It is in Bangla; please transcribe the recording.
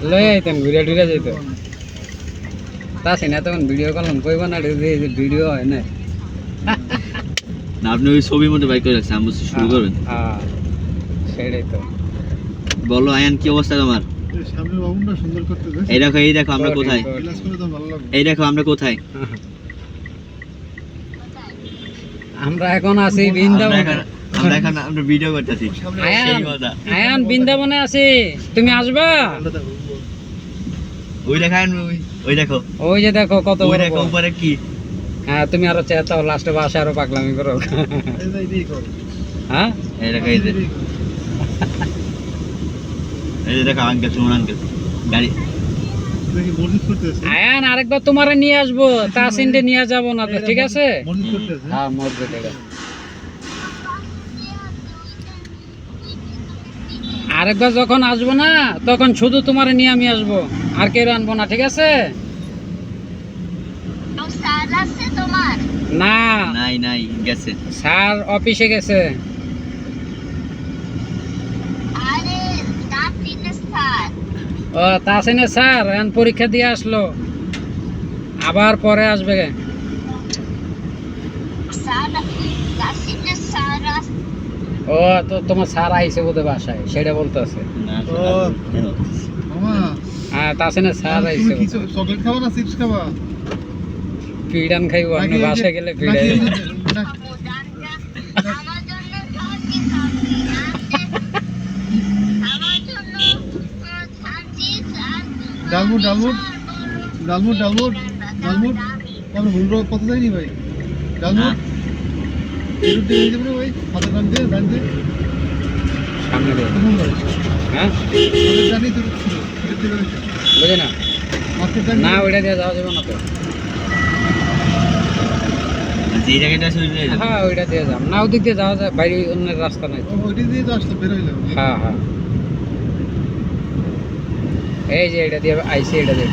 লই আইতেন ঘুরে টুরে যেত তা সে না তখন ভিডিও করলাম কইব না ভিডিও হয় না আপনি ওই ছবির মধ্যে বাইক করে রাখছেন আমি বলছি শুরু করবেন সেটাই তো বলো আয়ান কি অবস্থা তোমার সামনের বাবুটা সুন্দর করতে দে এই দেখো আমরা কোথায় ক্লাস করে তো ভালো লাগবে এই দেখো আমরা কোথায় আমরা এখন আছি বৃন্দাবনে আমরা ভিডিও করতেছি আয়ান বৃন্দাবনে আছি তুমি আসবা ওই দেখেন ওই দেখো ওই যে দেখো কত ওই বড় দেখো উপরে কি হ্যাঁ তুমি আরো চেতাও লাস্টে বাসে আরো পাগলামি করো হ্যাঁ এই দেখো এই যে দেখো আঙ্কেল সুমন আঙ্কেল গাড়ি দেখি মসজিদ করতেছে আয়ান আরেকবার তোমারে নিয়ে আসবো তাসিনকে নিয়ে যাব না তো ঠিক আছে মসজিদ করতেছে হ্যাঁ মসজিদ এটা আরেকবার যখন আসবো না তখন শুধু তোমারে নিয়ে আমি আসবো আর কেউ আনবো না ঠিক আছে না নাই গেছে স্যার অফিসে গেছে ও তাসিনে স্যার এখন পরীক্ষা দিয়ে আসলো আবার পরে আসবে ও তো তোমার স্যার আইছে বোধহয় বাসায় সেটা বলতেছে মামা হ্যাঁ তাসিনে স্যার আইছে কি চকলেট খাবা না চিপস খাবা পিড়ান খাইবো আপনি বাসায় গেলে পিড়াই ডালমুট আমরা ভুল কথা যায়নি ভাই ডালমুট রুটি হয়ে যাবে ভাই হাতে ডান দিয়ে সামনে দিয়ে হ্যাঁ জানি তো বুঝে না না ওইটা দিয়ে যাওয়া যাবে না তো যে জায়গাটা শুরু হয়ে যাবে হ্যাঁ ওইটা দিয়ে যাম না ওদিক দিয়ে যাওয়া যায় বাইরে অন্য রাস্তা নাই ওইটা দিয়ে তো আসলে বের হইলাম হ্যাঁ এই যে এটা দিয়ে আইসি এটা দিয়ে